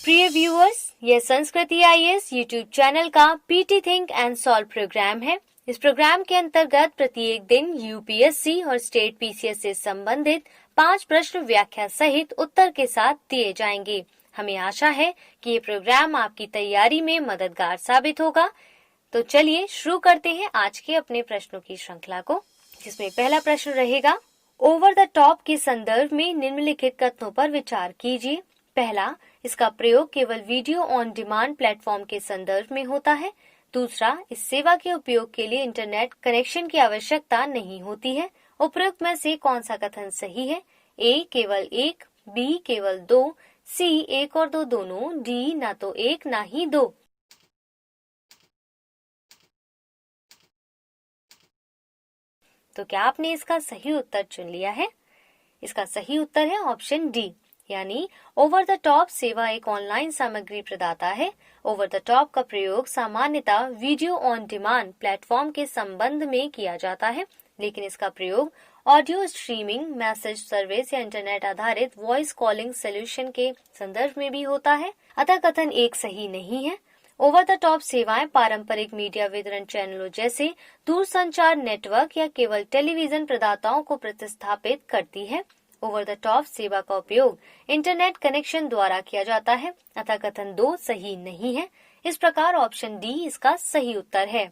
प्रिय व्यूअर्स, यह Sanskriti IAS YouTube channel का PT think and solve program है। इस प्रोग्राम के अंतर्गत प्रत्येक दिन यूपीएससी और स्टेट पीसीएस से संबंधित 5 प्रश्न व्याख्या सहित उत्तर के साथ दिए जाएंगे। हमें आशा है कि ये प्रोग्राम आपकी तैयारी में मददगार साबित होगा। तो चलिए शुरू करते हैं आज के अपने प्रश्नों की श्रृंखला को, जिसमें पहला प्रश्न रहेगा, ओवर द टॉप के संदर्भ में निम्नलिखित कथनों पर विचार कीजिए। पहला, इसका प्रयोग केवल वीडियो ऑन डिमांड प्लेटफॉर्म के संदर्भ में होता है। दूसरा, इस सेवा के उपयोग के लिए इंटरनेट कनेक्शन की आवश्यकता नहीं होती है। उपरोक्त में से कौन सा कथन सही है? ए केवल एक, बी केवल दो, सी एक और दो दोनों, डी ना तो एक ना ही दो। तो क्या आपने इसका सही उत्तर चुन लिया है? इसका सही उत्तर है ऑप्शन डी, यानी ओवर द टॉप सेवा एक ऑनलाइन सामग्री प्रदाता है। ओवर द टॉप का प्रयोग सामान्यतः वीडियो ऑन डिमांड प्लेटफॉर्म के संबंध में किया जाता है, लेकिन इसका प्रयोग ऑडियो स्ट्रीमिंग, मैसेज सर्विस या इंटरनेट आधारित वॉइस कॉलिंग सोल्यूशन के संदर्भ में भी होता है। अतः कथन एक सही नहीं है। ओवर द टॉप सेवाएं पारंपरिक मीडिया वितरण चैनलों जैसे दूरसंचार नेटवर्क या केवल टेलीविजन प्रदाताओं को प्रतिस्थापित करती है। ओवर द टॉप सेवा का उपयोग इंटरनेट कनेक्शन द्वारा किया जाता है। अतः कथन 2 सही नहीं है। इस प्रकार ऑप्शन डी इसका सही उत्तर है।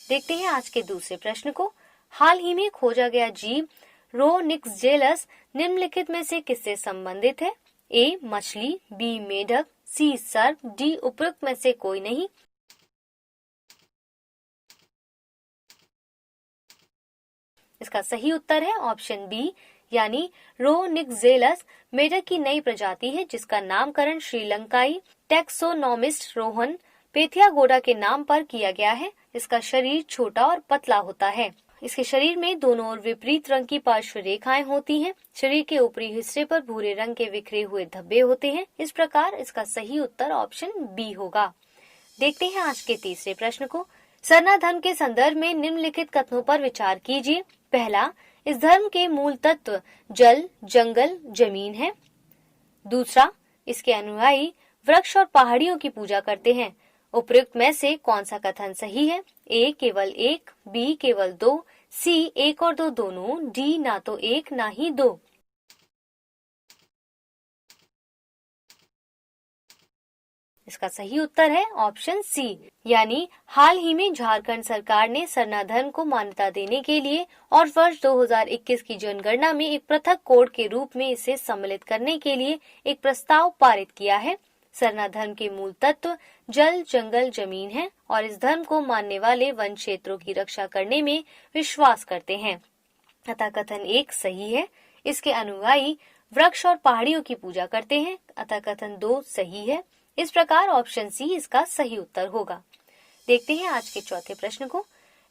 देखते हैं आज के दूसरे प्रश्न को। हाल ही में खोजा गया जीव रोनिक्सजेलस निम्नलिखित में से किससे संबंधित है? ए मछली, बी मेढक, सी सर्प, डी उपरोक्त में से कोई नहीं। इसका सही उत्तर है ऑप्शन बी, यानी रोनिक्सजेलस मेढक की नई प्रजाति है, जिसका नामकरण श्रीलंकाई टैक्सोनोमिस्ट रोहन पेथियागोडा के नाम पर किया गया है। इसका शरीर छोटा और पतला होता है। इसके शरीर में दोनों ओर विपरीत रंग की पार्श्व रेखाएं होती हैं। शरीर के ऊपरी हिस्से पर भूरे रंग के बिखरे हुए धब्बे होते हैं। इस प्रकार इसका सही उत्तर ऑप्शन बी होगा। देखते हैं आज के तीसरे प्रश्न को। सरना धर्म के संदर्भ में निम्नलिखित कथनों पर विचार कीजिए। पहला, इस धर्म के मूल तत्व जल, जंगल, जमीन है। दूसरा, इसके अनुयायी वृक्ष और पहाड़ियों की पूजा करते हैं। उपयुक्त में से कौन सा कथन सही है? ए केवल एक, बी केवल दो, सी एक और दो दोनों, डी ना तो एक ना ही दो। इसका सही उत्तर है ऑप्शन सी, यानी हाल ही में झारखंड सरकार ने सरना धर्म को मान्यता देने के लिए और वर्ष 2021 की जनगणना में एक पृथक कोड के रूप में इसे सम्मिलित करने के लिए एक प्रस्ताव पारित किया है। सरना धर्म के मूल तत्व जल, जंगल, जमीन है और इस धर्म को मानने वाले वन क्षेत्रों की रक्षा करने में विश्वास करते हैं। अतः कथन 1 सही है। इसके अनुयायी वृक्ष और पहाड़ियों की पूजा करते हैं। अतः कथन 2 सही है। इस प्रकार ऑप्शन सी इसका सही उत्तर होगा। देखते हैं आज के चौथे प्रश्न को।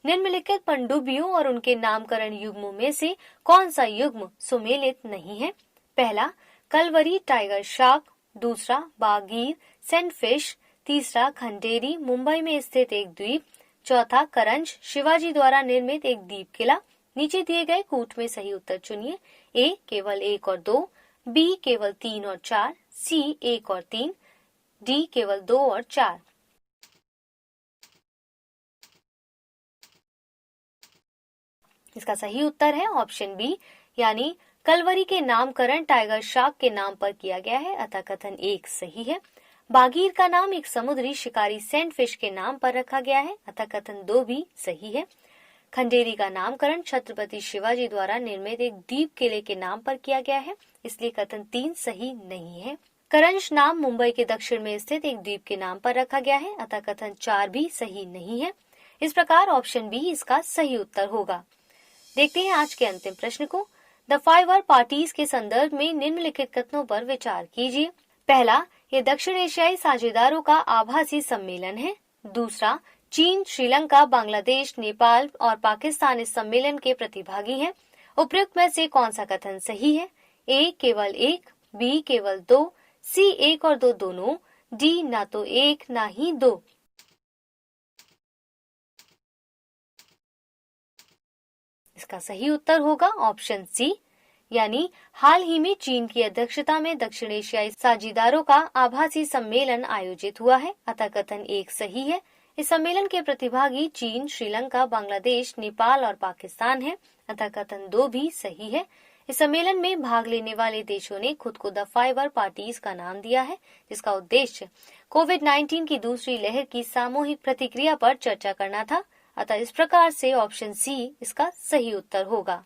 निम्नलिखित पनडुब्बियों और उनके नामकरण युग्मों में से कौन सा युग्म सुमेलित नहीं है? पहला, कलवरी टाइगर शार्क, दूसरा बागीर सैंडफिश, तीसरा खंडेरी मुंबई में स्थित एक द्वीप, चौथा करंज शिवाजी द्वारा निर्मित एक द्वीप किला। नीचे दिए गए कूट में सही उत्तर चुनिए। ए केवल 1 और 2, बी केवल 3 और 4, सी 1 और 3, डी केवल 2 और 4। इसका सही उत्तर है ऑप्शन बी, यानी कलवरी के नामकरण टाइगर शार्क के नाम पर किया गया है। अतः कथन 1 सही है। बागीर का नाम एक समुद्री शिकारी सैंडफिश के नाम पर रखा गया है। अतः कथन 2 भी सही है। खंडेरी का नामकरण छत्रपति शिवाजी द्वारा निर्मित एक द्वीप किले के नाम पर किया गया है, इसलिए कथन 3 सही नहीं है। करंज नाम मुंबई के दक्षिण में स्थित एक द्वीप के नाम पर रखा गया है। अतः कथन 4 भी सही नहीं है। इस प्रकार ऑप्शन बी इसका सही उत्तर होगा। देखते हैं आज के अंतिम प्रश्न को। द 5 आर पार्टीज के संदर्भ में निम्नलिखित कथनों पर विचार कीजिए। पहला, ये दक्षिण एशियाई साझेदारों का आभासी सम्मेलन है। दूसरा, चीन, श्रीलंका, बांग्लादेश, नेपाल और पाकिस्तान इस सम्मेलन के प्रतिभागी हैं। उपयुक्त में से कौन सा कथन सही है? ए केवल 1, बी केवल 2, सी 1 और 2 दोनों, डी ना तो 1 ना ही 2। इसका सही उत्तर होगा ऑप्शन सी, यानी हाल ही में चीन की अध्यक्षता में दक्षिण एशियाई साझेदारों का आभासी सम्मेलन आयोजित हुआ है, अतः कथन 1 सही है। इस सम्मेलन के प्रतिभागी चीन, श्रीलंका, बांग्लादेश, नेपाल और पाकिस्तान है, अतः कथन 2 भी सही है। इस सम्मेलन में भाग लेने वाले देशों ने खुद को द 5 पार्टीज का नाम दिया है, जिसका उद्देश्य कोविड-19 की दूसरी लहर की सामूहिक प्रतिक्रिया पर चर्चा करना था, अतः इस प्रकार से ऑप्शन सी इसका सही उत्तर होगा।